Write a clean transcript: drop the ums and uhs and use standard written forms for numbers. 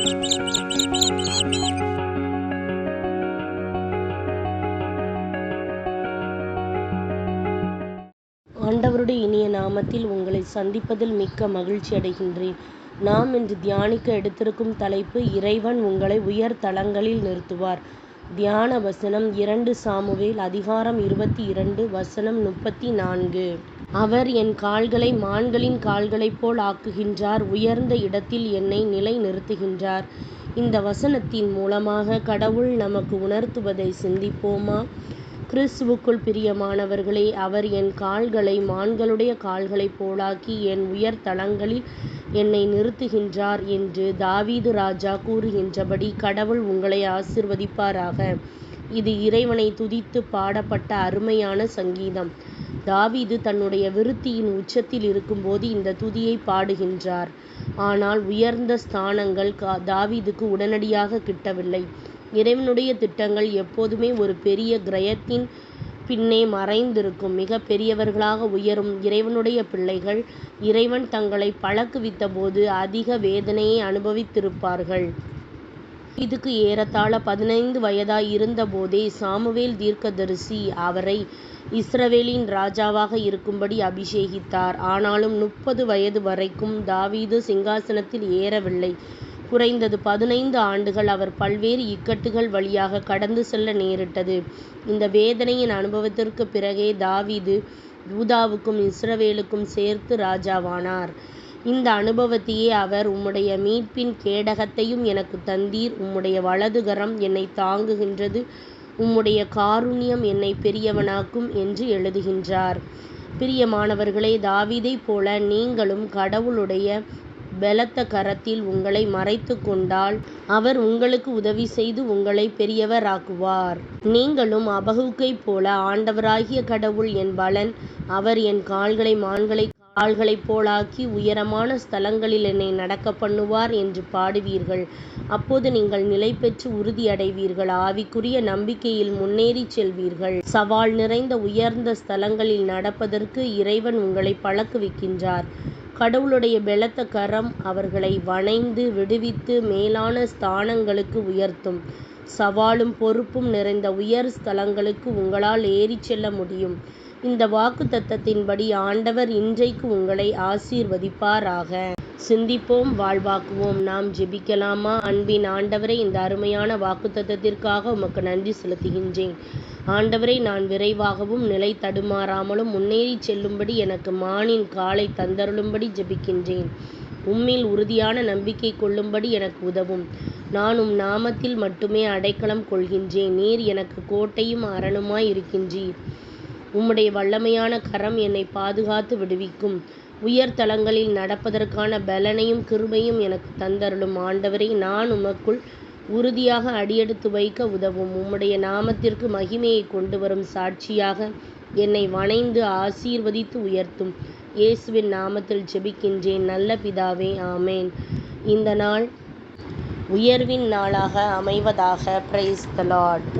ஆண்டவருடைய இனிய நாமத்தில் உங்களை சந்திப்பதில் மிக்க மகிழ்ச்சி அடைகின்றேன். நாம் இன்று தியானிக்க எடுத்திருக்கும் தலைப்பு, இறைவன் உங்களை உயர் தளங்களில் நிறுத்துவார். தியான வசனம் 2 சாமுவேல் அதிகாரம் 22 வசனம் 34. அவர் என் கால்களை மான்களின் கால்களைப் போல் ஆக்குகின்றார், உயர்ந்த இடத்தில் என்னை நிலை நிறுத்துகின்றார். இந்த வசனத்தின் மூலமாக கடவுள் நமக்கு உணர்த்துவதை சிந்திப்போமா? கிறிஸ்துவுக்குள் பிரியமானவர்களே, அவர் என் கால்களை மான்களுடைய கால்களைப் போலாக்கி என் உயர் தளங்களில் என்னை நிறுத்துகின்றார் என்று தாவீது ராஜா கூறுகின்றபடி கடவுள் உங்களை ஆசீர்வதிப்பாராக. இது இறைவனை துதித்து பாடப்பட்ட அருமையான சங்கீதம். தாவீது தன்னுடைய விருத்தியின் உச்சத்தில் இருக்கும்போது இந்த துதியை பாடுகின்றார். ஆனால் உயர்ந்த ஸ்தானங்கள் தாவீதுக்கு உடனடியாக கிட்டவில்லை. இறைவனுடைய திட்டங்கள் எப்போதுமே ஒரு பெரிய கிரயத்தின் பின்னே மறைந்திருக்கும். மிக பெரியவர்களாக உயரும் இறைவனுடைய பிள்ளைகள் இறைவன் தங்களை பழக்குவித்த போது அதிக வேதனையை அனுபவித்திருப்பார்கள். இதுக்கு ஏறத்தாழ 15 வயதாய் இருந்தபோதே சாமுவேல் தீர்க்கதரிசி அவரை இஸ்ரவேலின் ராஜாவாக இருக்கும்படி அபிஷேகித்தார். ஆனாலும் 30 வயது வரைக்கும் தாவீது சிங்காசனத்தில் ஏறவில்லை. குறைந்தது 15 ஆண்டுகள் அவர் பல்வேறு இக்கட்டுகள் வழியாக கடந்து செல்ல நேரிட்டது. இந்த வேதனையின் அனுபவத்திற்கு பிறகே தாவீது யூதாவுக்கும் இஸ்ரவேலுக்கும் சேர்த்து ராஜாவானார். இந்த அனுபவத்தையே அவர், உம்முடைய மீட்பின் கேடகத்தையும் எனக்கு தந்தீர், உம்முடைய வலதுகரம் என்னை தாங்குகின்றது, உம்முடைய காருண்யம் என்னை பெரியவனாக்கும் என்று எழுதுகின்றார். பிரியமானவர்களே, தாவீதைப் போல நீங்களும் கடவுளுடைய பலத்த கரத்தில் உங்களை மறைத்து கொண்டால் அவர் உங்களுக்கு உதவி செய்து உங்களை பெரியவராக்குவார். நீங்களும் அபகுக்கைப் போல, ஆண்டவராகிய கடவுள் என் பலன், அவர் என் கால்களை மான்களை கால்களைப் போலாக்கி உயரமான ஸ்தலங்களில் என்னை நடக்க பண்ணுவார் என்று பாடுவீர்கள். அப்போது நீங்கள் நிலை பெற்று உறுதியடைவீர்கள். ஆவிக்குரிய நம்பிக்கையில் முன்னேறி செல்வீர்கள். சவால் நிறைந்த உயர்ந்த ஸ்தலங்களில் நடப்பதற்கு இறைவன் உங்களை பழக்குவிக்கின்றார். கடவுளுடைய பலத்த கரம் அவர்களை வணைந்து விடுவித்து மேலான ஸ்தானங்களுக்கு உயர்த்தும். சவாலும் பொறுப்பும் நிறைந்த உயர் ஸ்தலங்களுக்கு உங்களால் ஏறிச் செல்ல முடியும். இந்த வாக்குத்தத்தத்தின்படி ஆண்டவர் இன்றைக்கு உங்களை ஆசீர்வதிப்பாராக. சிந்திப்போம், வாழ்வாக்குவோம். நாம் ஜெபிக்கலாமா? அன்பின் ஆண்டவரே, இந்த அருமையான வாக்குத்தத்தத்திற்காக உமக்கு நன்றி செலுத்துகின்றேன். ஆண்டவரே, நான் விரைவாகவும் நிலை தடுமாறாமலும் முன்னேறி செல்லும்படி எனக்கு மானின் காலை தந்தருளும்படி ஜெபிக்கின்றேன். உம்மில் உறுதியான நம்பிக்கை கொள்ளும்படி எனக்கு உதவும். நான் உம் நாமத்தில் மட்டுமே அடைக்கலம் கொள்கின்றேன். நீர் எனக்கு கோட்டையும் அரணுமாய் இருக்கின்றீர். உம்முடைய வல்லமையான கரம் என்னை பாதுகாத்து விடுவிக்கும். உயர் தளங்களில் நடப்பதற்கான பலனையும் கிருபையும் எனக்கு தந்தருளும். ஆண்டவரே, நான் உமக்குள் உறுதியாக அடியெடுத்து வைக்க உதவும். உம்முடைய நாமத்திற்கு மகிமையை கொண்டு வரும் சாட்சியாக என்னை வணைந்து ஆசீர்வதித்து உயர்த்தும். இயேசுவின் நாமத்தில் ஜெபிக்கின்றேன் நல்ல பிதாவே, ஆமேன். இந்த நாள் உயர்வின் நாளாக அமைவதாக. Praise the Lord.